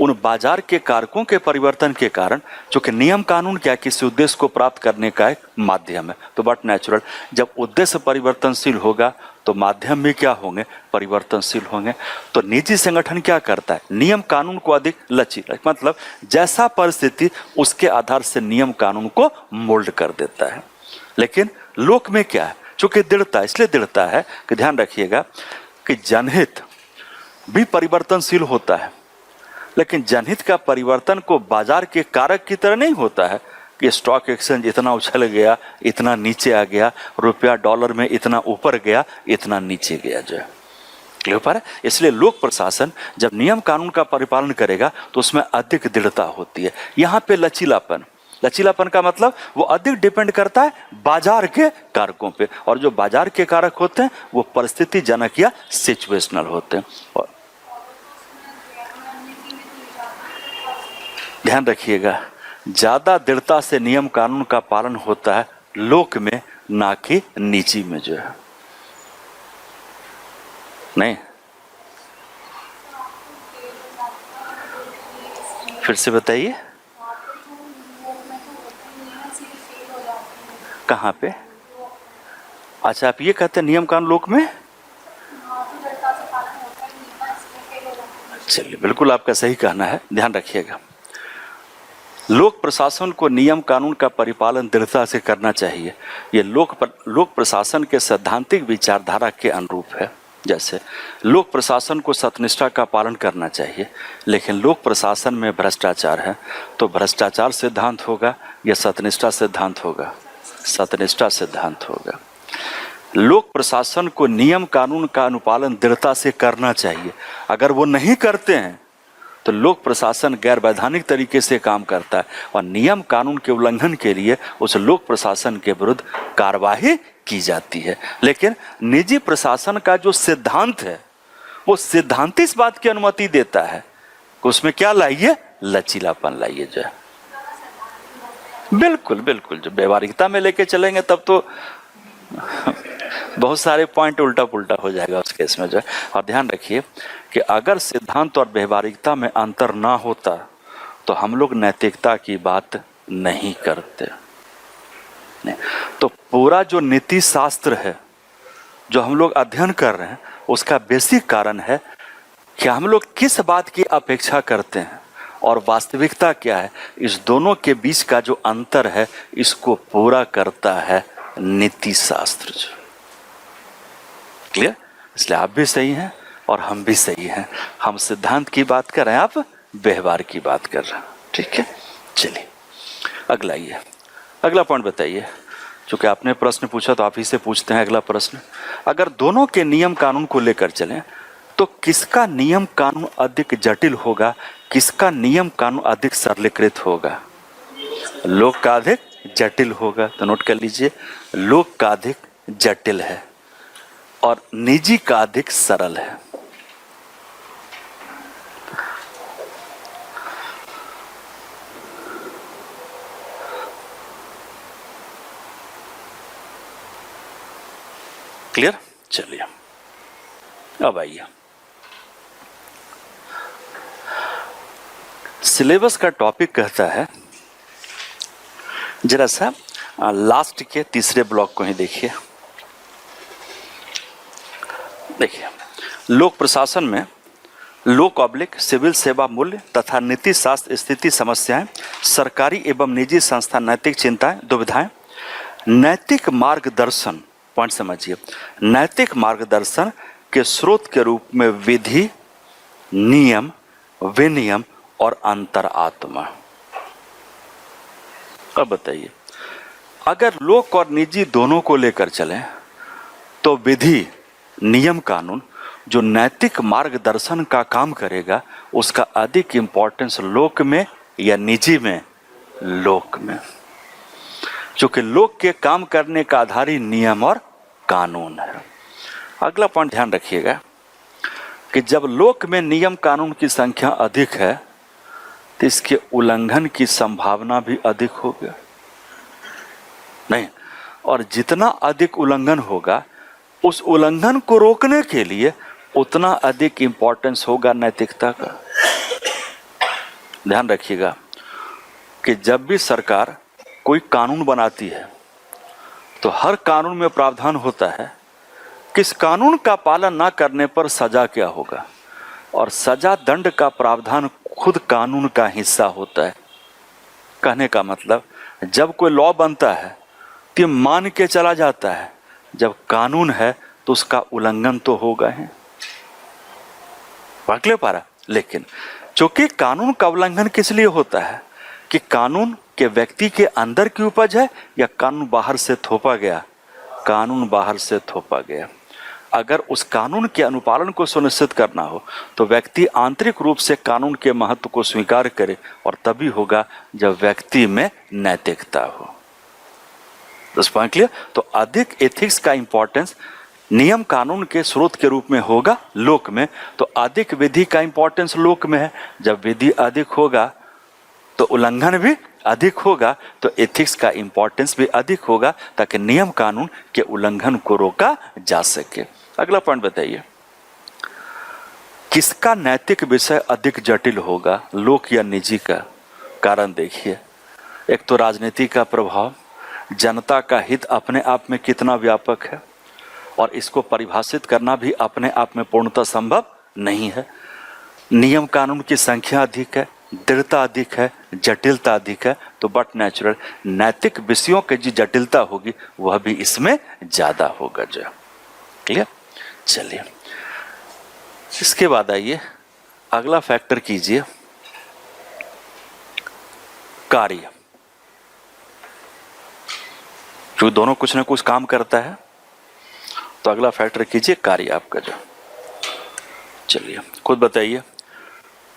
उन बाजार के कारकों के परिवर्तन के कारण, चूंकि नियम कानून क्या किसी उद्देश्य को प्राप्त करने का एक माध्यम है, तो बट नेचुरल जब उद्देश्य परिवर्तनशील होगा तो माध्यम भी क्या होंगे, परिवर्तनशील होंगे। तो निजी संगठन क्या करता है, नियम कानून को अधिक लचीला, मतलब जैसा परिस्थिति उसके आधार से नियम कानून को मोल्ड कर देता है। लेकिन लोक में क्या है, चूंकि दृढ़ता, इसलिए दृढ़ता है कि ध्यान रखिएगा कि जनहित भी परिवर्तनशील होता है, लेकिन जनहित का परिवर्तन को बाजार के कारक की तरह नहीं होता है कि स्टॉक एक्सचेंज इतना उछल गया, इतना नीचे आ गया, रुपया डॉलर में इतना ऊपर गया, इतना नीचे गया, जो है क्लियर पर है। इसलिए लोक प्रशासन जब नियम कानून का परिपालन करेगा तो उसमें अधिक दृढ़ता होती है। यहाँ पे लचीलापन, लचीलापन का मतलब वो अधिक डिपेंड करता है बाजार के कारकों पे, और जो बाजार के कारक होते हैं वो परिस्थिति जनक या सिचुएशनल होते हैं। और ध्यान रखिएगा, ज्यादा दृढ़ता से नियम कानून का पालन होता है लोक में, ना कि निजी में, जो है नहीं। फिर से बताइए, कहाँ पे? अच्छा, आप ये कहते हैं नियम कानून लोक में? चलिए, बिल्कुल आपका सही कहना है। ध्यान रखिएगा, लोक प्रशासन को नियम कानून का परिपालन दृढ़ता से करना चाहिए। ये लोक प्रशासन के सैद्धांतिक विचारधारा के अनुरूप है। जैसे लोक प्रशासन को सत्यनिष्ठा का पालन करना चाहिए, लेकिन लोक प्रशासन में भ्रष्टाचार है, तो भ्रष्टाचार सिद्धांत होगा या सत्यनिष्ठा सिद्धांत होगा? सत्यनिष्ठा सिद्धांत होगा। लोक प्रशासन को नियम कानून का अनुपालन दृढ़ता से करना चाहिए। अगर वो नहीं करते हैं तो लोक प्रशासन गैर वैधानिक तरीके से काम करता है, और नियम कानून के उल्लंघन के लिए उस लोक प्रशासन के विरुद्ध कार्यवाही की जाती है। लेकिन निजी प्रशासन का जो सिद्धांत है वो सिद्धांत इस बात की अनुमति देता है कि उसमें क्या लाइए, लचीलापन लाइए, जो है बिल्कुल बिल्कुल। जो व्यवहारिकता में लेके चलेंगे तब तो बहुत सारे पॉइंट उल्टा पुल्टा हो जाएगा उस केस में, जो है। और ध्यान रखिए कि अगर सिद्धांत और व्यवहारिकता में अंतर ना होता तो हम लोग नैतिकता की बात नहीं करते। नहीं। तो पूरा जो नीति शास्त्र है जो हम लोग अध्ययन कर रहे हैं, उसका बेसिक कारण है कि हम लोग किस बात की अपेक्षा करते हैं और वास्तविकता क्या है। इस दोनों के बीच का जो अंतर है, इसको पूरा करता है नीति शास्त्र। क्लियर? इसलिए आप भी सही हैं और हम भी सही हैं। हम सिद्धांत की बात कर रहे हैं, आप व्यवहार की बात कर रहे हैं। ठीक है, चलिए अगला ये अगला पॉइंट बताइए। चूंकि आपने प्रश्न पूछा तो आप ही से पूछते हैं अगला प्रश्न। अगर दोनों के नियम कानून को लेकर चलें तो किसका नियम कानून अधिक जटिल होगा, किसका नियम कानून अधिक सरलीकृत होगा? लोक का अधिक जटिल होगा। तो नोट कर लीजिए, लोक का अधिक जटिल है और निजी का अधिक सरल है। क्लियर? चलिए अब आइए, सिलेबस का टॉपिक कहता है, जरा सा लास्ट के तीसरे ब्लॉक को ही देखिए। देखिए, लोक प्रशासन में लोक ऑब्लिक सिविल सेवा मूल्य तथा नीति शास्त्र स्थिति समस्याएं, सरकारी एवं निजी संस्था नैतिक चिंताएं दुविधाएं, नैतिक मार्गदर्शन, पॉइंट समझिए, नैतिक मार्गदर्शन के स्रोत के रूप में विधि, नियम, विनियम और अंतरात्मा। अब बताइए, अगर लोक और निजी दोनों को लेकर चलें तो विधि, नियम, कानून जो नैतिक मार्गदर्शन का काम करेगा उसका अधिक इंपॉर्टेंस लोक में या निजी में? लोक में, क्योंकि लोक के काम करने का आधार ही नियम और कानून है। अगला पॉइंट ध्यान रखिएगा कि जब लोक में नियम कानून की संख्या अधिक है तो इसके उल्लंघन की संभावना भी अधिक होगी नहीं, और जितना अधिक उल्लंघन होगा उस उल्लंघन को रोकने के लिए उतना अधिक इंपॉर्टेंस होगा नैतिकता का। ध्यान रखिएगा कि जब भी सरकार कोई कानून बनाती है तो हर कानून में प्रावधान होता है कि इस कानून का पालन ना करने पर सजा क्या होगा, और सजा दंड का प्रावधान खुद कानून का हिस्सा होता है। कहने का मतलब, जब कोई लॉ बनता है तो मान के चला जाता है, जब कानून है तो उसका उल्लंघन तो होगा ही। पकड़ पा रहा, लेकिन चूंकि कानून का उल्लंघन किस लिए होता है कि कानून के व्यक्ति के अंदर की उपज है या कानून बाहर से थोपा गया? कानून बाहर से थोपा गया। अगर उस कानून के अनुपालन को सुनिश्चित करना हो तो व्यक्ति आंतरिक रूप से कानून के महत्व को स्वीकार करे, और तभी होगा जब व्यक्ति में नैतिकता हो। क्लियर? तो अधिक एथिक्स का इंपॉर्टेंस नियम कानून के स्रोत के रूप में होगा लोक में, तो अधिक विधि का इंपॉर्टेंस लोक में है। जब विधि अधिक होगा तो उल्लंघन भी अधिक होगा, तो एथिक्स का इंपॉर्टेंस भी अधिक होगा, ताकि नियम कानून के उल्लंघन को रोका जा सके। अगला पॉइंट बताइए, किसका नैतिक विषय अधिक जटिल होगा, लोक या निजी का? कारण देखिए, एक तो राजनीति का प्रभाव, जनता का हित अपने आप में कितना व्यापक है और इसको परिभाषित करना भी अपने आप में पूर्णतः संभव नहीं है। नियम कानून की संख्या अधिक है, दृढ़ता अधिक है, जटिलता अधिक है, तो बट नेचुरल नैतिक विषयों की जो जटिलता होगी वह भी इसमें ज्यादा होगा। जो क्लियर? चलिए, इसके बाद आइए अगला फैक्टर कीजिए, कार्य। क्योंकि दोनों कुछ ना कुछ काम करता है, तो अगला फैक्टर कीजिए कार्य आपका। जो चलिए खुद बताइए,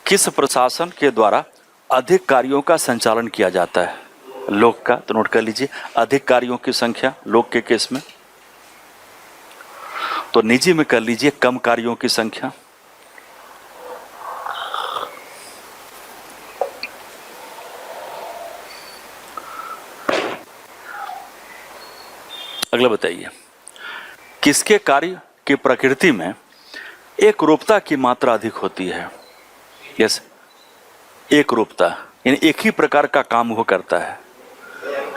किस प्रशासन के द्वारा अधिक कार्यों का संचालन किया जाता है? लोक का, तो नोट कर लीजिए, अधिक कार्यों की संख्या लोक के केस में। तो निजी में कर लीजिए, कम कार्यों की संख्या। अगला बताइए, किसके कार्य की प्रकृति में एक रूपता की मात्रा अधिक होती है? यस, एक रूपता, यानी एक ही प्रकार का काम वो करता है।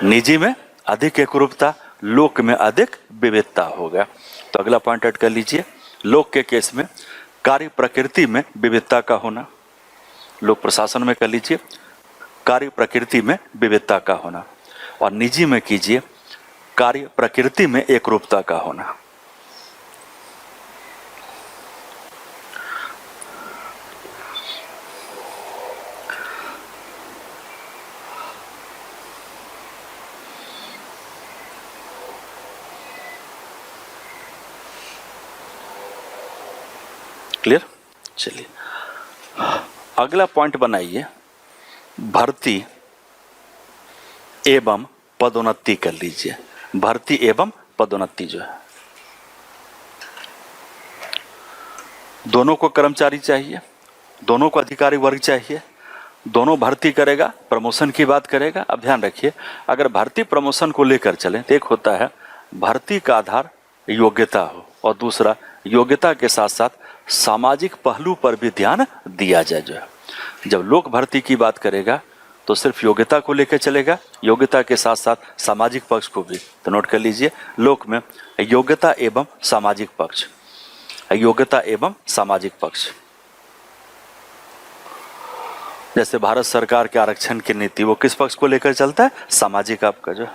निजी में अधिक एक रूपता, लोक में अधिक विविधता होगा। तो अगला पॉइंट ऐड कर लीजिए, लोक के केस में कार्य प्रकृति में विविधता का होना। लोक प्रशासन में कर लीजिए, कार्य प्रकृति में विविधता का होना, और निजी में कीजिए, कार्य प्रकृति में एक रूपता का होना। क्लियर? चलिए अगला पॉइंट बनाइए, भर्ती एवं पदोन्नति कर लीजिए। भर्ती एवं पदोन्नति जो है, दोनों को कर्मचारी चाहिए, दोनों को अधिकारी वर्ग चाहिए, दोनों भर्ती करेगा, प्रमोशन की बात करेगा। अब ध्यान रखिए, अगर भर्ती प्रमोशन को लेकर चलें तो एक होता है भर्ती का आधार योग्यता हो, और दूसरा योग्यता के साथ साथ सामाजिक पहलू पर भी ध्यान दिया जाए। जो है, जब लोक भर्ती की बात करेगा तो सिर्फ योग्यता को लेकर चलेगा, योग्यता के साथ साथ सामाजिक पक्ष को भी। तो नोट कर लीजिए, लोक में योग्यता एवं सामाजिक पक्ष, योग्यता एवं सामाजिक पक्ष। जैसे भारत सरकार के आरक्षण की नीति वो किस पक्ष को लेकर चलता है, सामाजिक आपका जो,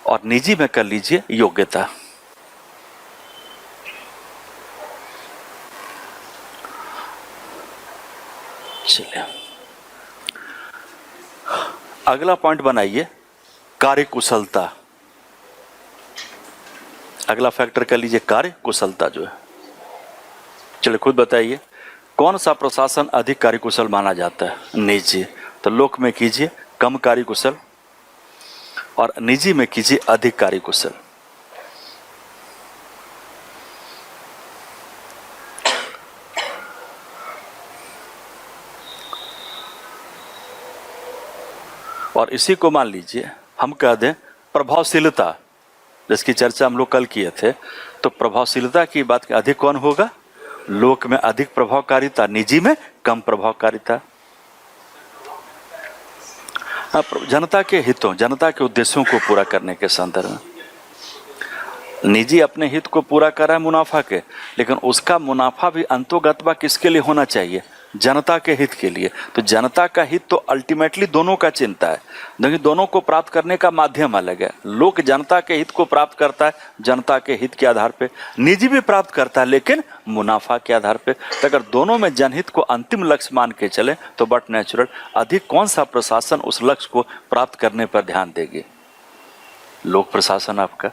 और निजी में कर लीजिए योग्यता। चलिए अगला पॉइंट बनाइए, कार्यकुशलता। अगला फैक्टर कर लीजिए कार्यकुशलता जो है। चलिए खुद बताइए कौन सा प्रशासन अधिक कार्यकुशल माना जाता है, निजी। तो लोक में कीजिए कम कार्यकुशल और निजी में कीजिए अधिक कार्यकुशल। और इसी को मान लीजिए हम कह दें प्रभावशीलता, जिसकी चर्चा हम लोग कल किए थे। तो प्रभावशीलता की बात अधिक कौन होगा, लोक में अधिक प्रभावकारिता, निजी में कम प्रभावकारिता। जनता के हितों, जनता के उद्देश्यों को पूरा करने के संदर्भ में निजी अपने हित को पूरा कर रहा है मुनाफा के, लेकिन उसका मुनाफा भी अंतोगत्वा किसके लिए होना चाहिए, जनता के हित के लिए। तो जनता का हित तो अल्टीमेटली दोनों का चिंता है, लेकिन दोनों को प्राप्त करने का माध्यम अलग है। लोक जनता के हित को प्राप्त करता है जनता के हित के आधार पे, निजी भी प्राप्त करता है लेकिन मुनाफा के आधार पे। तो अगर दोनों में जनहित को अंतिम लक्ष्य मान के चले तो बट नेचुरल अधिक कौन सा प्रशासन उस लक्ष्य को प्राप्त करने पर ध्यान देगी, लोक प्रशासन आपका।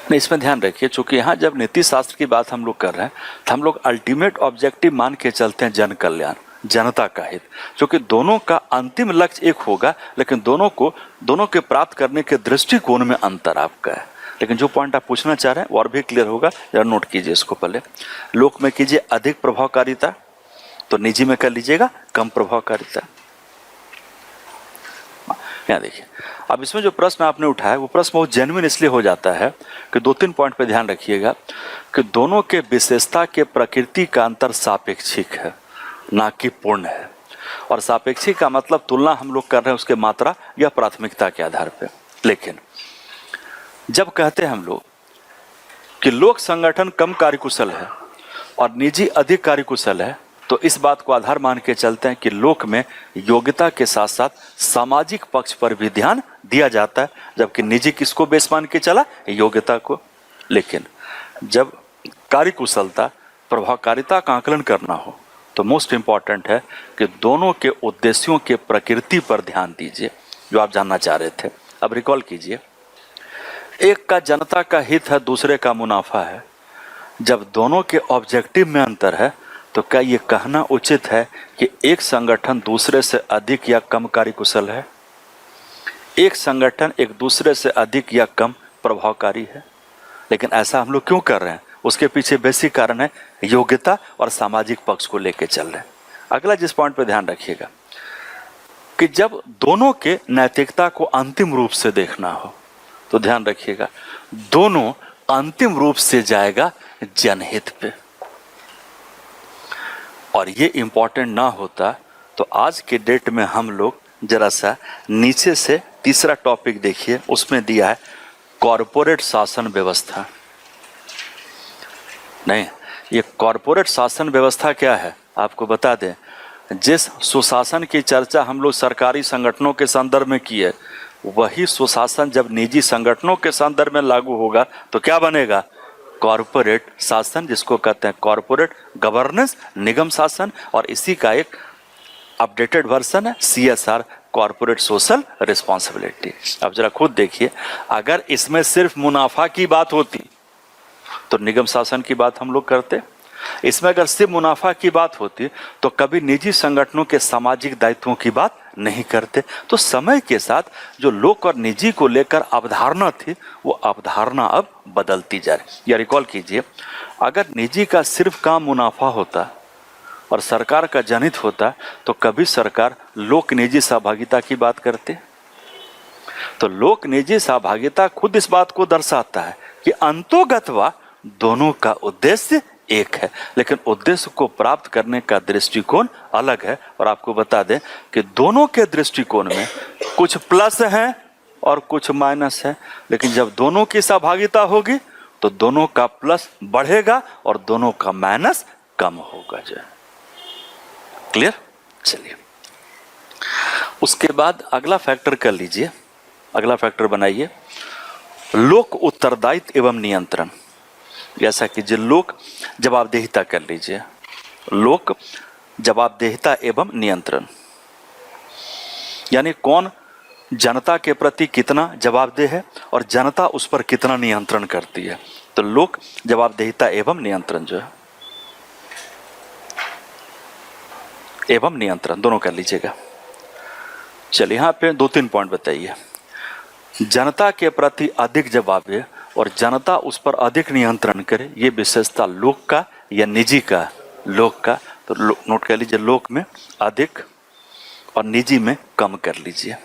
नहीं, इसमें ध्यान रखिए, चूंकि यहाँ जब नीति शास्त्र की बात हम लोग कर रहे हैं तो हम लोग अल्टीमेट ऑब्जेक्टिव मान के चलते हैं जन कल्याण, जनता का हित। क्योंकि दोनों का अंतिम लक्ष्य एक होगा लेकिन दोनों के प्राप्त करने के दृष्टिकोण में अंतर आपका है। लेकिन जो पॉइंट आप पूछना चाह रहे हैं वो और भी क्लियर होगा, जरा नोट कीजिए इसको पहले। लोक में कीजिए अधिक प्रभावकारिता, तो निजी में कर लीजिएगा कम प्रभावकारिता। यहाँ देखिए, अब इसमें जो प्रश्न आपने उठाया वो प्रश्न बहुत जेन्युइन इसलिए हो जाता है कि 2-3 पॉइंट पे ध्यान रखिएगा कि दोनों के विशेषता के प्रकृति का अंतर सापेक्षिक है ना कि पूर्ण है। और सापेक्षिक का मतलब तुलना हम लोग कर रहे हैं उसके मात्रा या प्राथमिकता के आधार पे। लेकिन जब कहते हैं हम लोग कि लोक संगठन कम कार्यकुशल है और निजी अधिक कार्यकुशल है, तो इस बात को आधार मान के चलते हैं कि लोक में योग्यता के साथ साथ सामाजिक पक्ष पर भी ध्यान दिया जाता है, जबकि निजी किसको बेस मान के चला, योग्यता को। लेकिन जब कार्यकुशलता प्रभावकारिता का आकलन करना हो तो मोस्ट इंपॉर्टेंट है कि दोनों के उद्देश्यों के प्रकृति पर ध्यान दीजिए, जो आप जानना चाह रहे थे। अब रिकॉल कीजिए, एक का जनता का हित है, दूसरे का मुनाफा है। जब दोनों के ऑब्जेक्टिव में अंतर है तो क्या ये कहना उचित है कि एक संगठन दूसरे से अधिक या कम कार्यकुशल है, एक संगठन एक दूसरे से अधिक या कम प्रभावकारी है? लेकिन ऐसा हम लोग क्यों कर रहे हैं, उसके पीछे बेसिक कारण है योग्यता और सामाजिक पक्ष को लेके चल रहे हैं। अगला जिस पॉइंट पे ध्यान रखिएगा कि जब दोनों के नैतिकता को अंतिम रूप से देखना हो तो ध्यान रखिएगा दोनों अंतिम रूप से जाएगा जनहित पे। और ये इंपॉर्टेंट ना होता तो आज के डेट में हम लोग जरा सा नीचे से तीसरा टॉपिक देखिए, उसमें दिया है कॉरपोरेट शासन व्यवस्था। नहीं, ये कॉरपोरेट शासन व्यवस्था क्या है आपको बता दें। जिस सुशासन की चर्चा हम लोग सरकारी संगठनों के संदर्भ में की है, वही सुशासन जब निजी संगठनों के संदर्भ में लागू होगा तो क्या बनेगा, कॉरपोरेट शासन, जिसको कहते हैं कॉरपोरेट गवर्नेंस, निगम शासन। और इसी का एक अपडेटेड वर्जन है CSR, कॉरपोरेट सोशल रिस्पॉन्सिबिलिटी। अब जरा खुद देखिए, अगर इसमें सिर्फ मुनाफा की बात होती तो निगम शासन की बात हम लोग करते, इसमें अगर सिर्फ मुनाफा की बात होती तो कभी निजी संगठनों के सामाजिक दायित्वों की बात नहीं करते। तो समय के साथ जो लोक और निजी को लेकर अवधारणा थी वो अवधारणा अब बदलती जा रही। या रिकॉल कीजिए, अगर निजी का सिर्फ काम मुनाफा होता और सरकार का जनहित होता तो कभी सरकार लोक निजी सहभागिता की बात करते। तो लोक निजी सहभागिता खुद इस बात को दर्शाता है कि अंतोगत्वा दोनों का उद्देश्य एक है, लेकिन उद्देश्य को प्राप्त करने का दृष्टिकोण अलग है। और आपको बता दें कि दोनों के दृष्टिकोण में कुछ प्लस हैं और कुछ माइनस है, लेकिन जब दोनों की सहभागिता होगी तो दोनों का प्लस बढ़ेगा और दोनों का माइनस कम होगा जो। क्लियर? चलिए, उसके बाद अगला फैक्टर कर लीजिए, अगला फैक्टर बनाइए लोक उत्तरदायित्व एवं नियंत्रण। जैसा कि जो लोक जवाबदेहिता कर लीजिए, लोक जवाबदेहिता एवं नियंत्रण, यानी कौन जनता के प्रति कितना जवाबदेह है और जनता उस पर कितना नियंत्रण करती है। तो लोक जवाबदेहिता एवं नियंत्रण जो है, एवं नियंत्रण दोनों कर लीजिएगा। चलिए, यहां पे 2-3 पॉइंट बताइए। जनता के प्रति अधिक जवाबदेह और जनता उस पर अधिक नियंत्रण करे, ये विशेषता लोक का या निजी का? लोक का। तो नोट कर लीजिए, लोक में अधिक और निजी में कम कर लीजिए।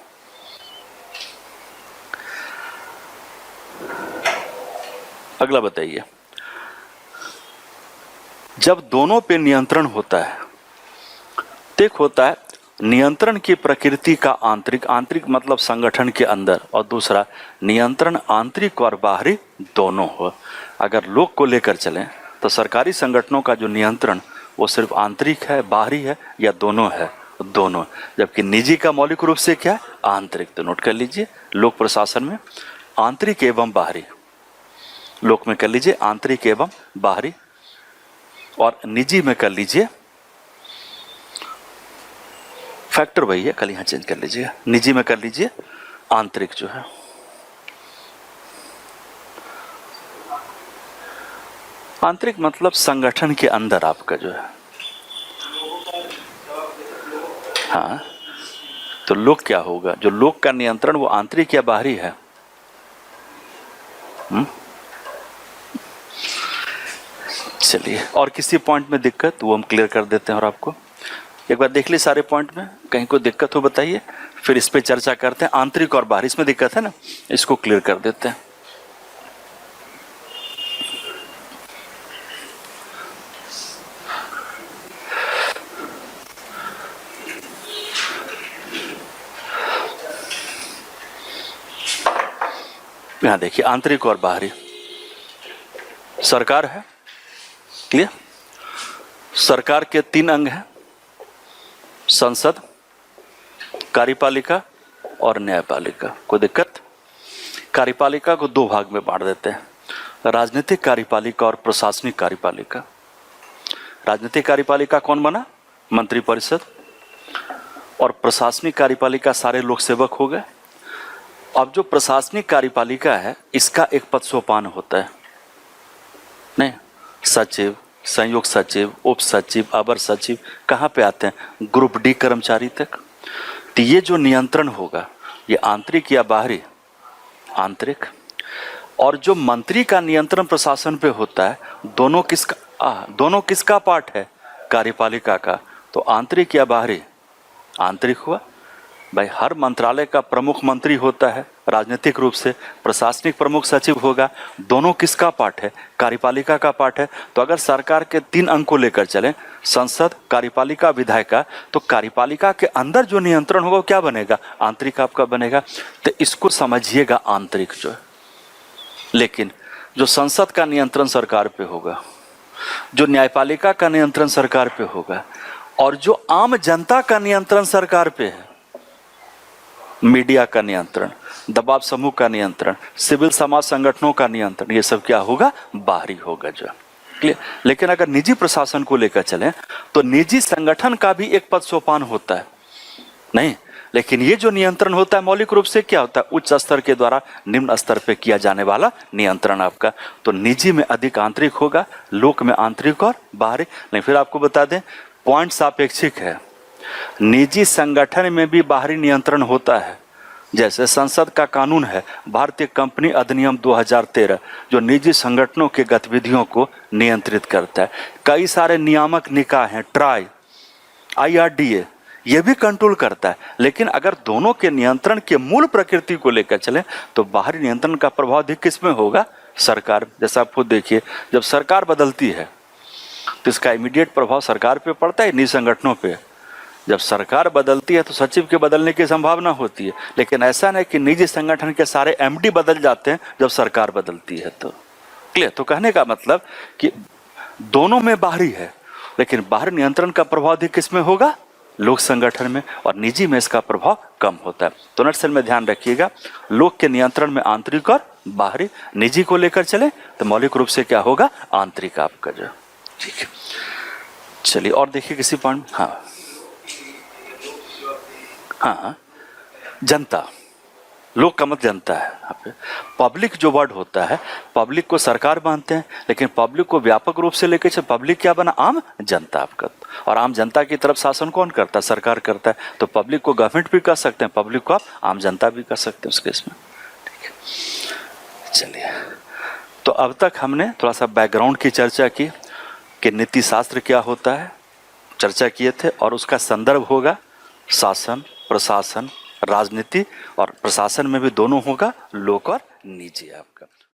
अगला बताइए, जब दोनों पे नियंत्रण होता है, एक होता है नियंत्रण की प्रकृति का आंतरिक, आंतरिक मतलब संगठन के अंदर, और दूसरा नियंत्रण आंतरिक और बाहरी दोनों हो। अगर लोक को लेकर चलें तो सरकारी संगठनों का जो नियंत्रण वो सिर्फ आंतरिक है, बाहरी है, या दोनों है? दोनों। जबकि निजी का मौलिक रूप से क्या है? आंतरिक। तो नोट कर लीजिए, लोक प्रशासन में आंतरिक एवं बाहरी, लोक में कर लीजिए आंतरिक एवं बाहरी, और निजी में कर लीजिए फैक्टर वही है, कल यहां चेंज कर लीजिए, निजी में कर लीजिए आंतरिक जो है। आंतरिक मतलब संगठन के अंदर आपका जो है। हाँ, तो लोक क्या होगा? जो लोक का नियंत्रण वो आंतरिक या बाहरी है? चलिए, और किसी पॉइंट में दिक्कत वो हम क्लियर कर देते हैं। और आपको एक बार देख ली सारे पॉइंट में, कहीं कोई दिक्कत हो बताइए, फिर इस पे चर्चा करते हैं। आंतरिक और बाहरी, इसमें दिक्कत है ना, इसको क्लियर कर देते हैं। यहां देखिए, आंतरिक और बाहरी। सरकार है, क्लियर? सरकार के 3 अंग हैं, संसद, कार्यपालिका और न्यायपालिका। कोई दिक्कत? कार्यपालिका को 2 भाग में बांट देते हैं, राजनीतिक कार्यपालिका और प्रशासनिक कार्यपालिका। राजनीतिक कार्यपालिका कौन बना? मंत्रिपरिषद। और प्रशासनिक कार्यपालिका सारे लोक सेवक हो गए। अब जो प्रशासनिक कार्यपालिका है, इसका एक पद सोपान होता है, नहीं? सचिव, संयुक्त सचिव, उप सचिव, अवर सचिव, कहाँ पे आते हैं? ग्रुप डी कर्मचारी तक। तो ये जो नियंत्रण होगा ये आंतरिक या बाहरी? आंतरिक। और जो मंत्री का नियंत्रण प्रशासन पे होता है, दोनों किसका पार्ट है? कार्यपालिका का। तो आंतरिक या बाहरी? आंतरिक हुआ। भाई, हर मंत्रालय का प्रमुख मंत्री होता है राजनीतिक रूप से, प्रशासनिक प्रमुख सचिव होगा, दोनों किसका पार्ट है? कार्यपालिका का पार्ट है। तो अगर सरकार के 3 अंग को लेकर चलें, संसद, कार्यपालिका, विधायिका, तो कार्यपालिका के अंदर जो नियंत्रण होगा वो क्या बनेगा? आंतरिक आपका बनेगा। तो इसको समझिएगा आंतरिक जो है। लेकिन जो संसद का नियंत्रण सरकार पे होगा, जो न्यायपालिका का नियंत्रण सरकार पे होगा, और जो आम जनता का नियंत्रण सरकार पे है, मीडिया का नियंत्रण, दबाव समूह का नियंत्रण, सिविल समाज संगठनों का नियंत्रण, ये सब क्या होगा? बाहरी होगा जो। क्लियर? लेकिन अगर निजी प्रशासन को लेकर चलें तो निजी संगठन का भी एक पद सोपान होता है, नहीं? लेकिन ये जो नियंत्रण होता है मौलिक रूप से क्या होता है? उच्च स्तर के द्वारा निम्न स्तर पे किया जाने वाला नियंत्रण आपका। तो निजी में अधिक आंतरिक होगा, लोक में आंतरिक और बाहरी। नहीं, फिर आपको बता दें, पॉइंट सापेक्षिक है। निजी संगठन में भी बाहरी नियंत्रण होता है। जैसे संसद का कानून है भारतीय कंपनी अधिनियम 2013, जो निजी संगठनों के गतिविधियों को नियंत्रित करता है। कई सारे नियामक निकाय हैं, ट्राई, IRDA, ये भी कंट्रोल करता है। लेकिन अगर दोनों के नियंत्रण के मूल प्रकृति को लेकर चले तो बाहरी नियंत्रण का प्रभाव अधिक किस में होगा? सरकार। जैसा आप खुद देखिए, जब सरकार बदलती है तो इसका इमीडिएट प्रभाव सरकार पे पड़ता है, निजी संगठनों पे। जब सरकार बदलती है तो सचिव के बदलने की संभावना होती है, लेकिन ऐसा नहीं कि निजी संगठन के सारे MD बदल जाते हैं जब सरकार बदलती है। तो क्लियर? तो कहने का मतलब कि दोनों में बाहरी है, लेकिन बाहर नियंत्रण का प्रभाव अधिक किस में होगा? लोक संगठन में, और निजी में इसका प्रभाव कम होता है। तो नटसेल में ध्यान रखिएगा, लोक के नियंत्रण में आंतरिक और बाहरी, निजी को लेकर चले तो मौलिक रूप से क्या होगा? आंतरिक आपका जो। ठीक है, चलिए और देखिए किसी पॉइंट। हाँ हाँ, जनता, लोक का मत जनता है। यहाँ पे पब्लिक जो वर्ड होता है, पब्लिक को सरकार मानते हैं, लेकिन पब्लिक को व्यापक रूप से लेकर पब्लिक क्या बना? आम जनता आपका। और आम जनता की तरफ शासन कौन करता है? सरकार करता है। तो पब्लिक को गवर्नमेंट भी कह सकते हैं, पब्लिक को आप आम जनता भी कह सकते हैं उस केस में। ठीक है, चलिए तो अब तक हमने थोड़ा सा बैकग्राउंड की चर्चा की कि नीति शास्त्र क्या होता है, चर्चा किए थे, और उसका संदर्भ होगा शासन, प्रशासन, राजनीति, और प्रशासन में भी दोनों होगा लोक और निजी आपका।